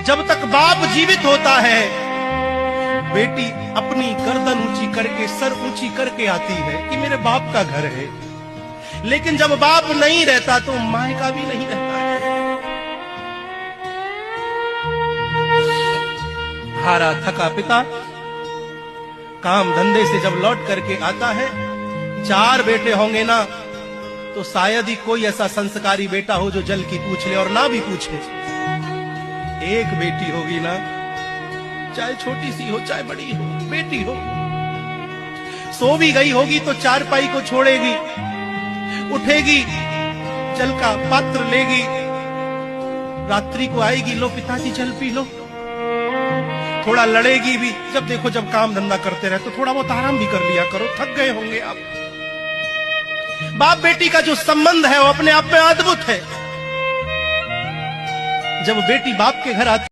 जब तक बाप जीवित होता है बेटी अपनी गर्दन ऊंची करके, सर ऊंची करके आती है कि मेरे बाप का घर है। लेकिन जब बाप नहीं रहता तो मायका भी नहीं रहता है। हारा थका पिता काम धंधे से जब लौट करके आता है, 4 बेटे होंगे ना तो शायद ही कोई ऐसा संस्कारी बेटा हो जो जल की पूछ ले, और ना भी पूछे। एक बेटी होगी ना, चाहे छोटी सी हो चाहे बड़ी हो, बेटी हो, सो भी गई होगी तो चारपाई को छोड़ेगी, उठेगी, जल का पात्र लेगी, रात्रि को आएगी, लो पिताजी जल पी लो। थोड़ा लड़ेगी भी, जब देखो जब काम धंधा करते रहे तो थोड़ा बहुत आराम भी कर लिया करो, थक गए होंगे आप। बाप बेटी का जो संबंध है वो अपने आप में अद्भुत है। जब बेटी बाप के घर आती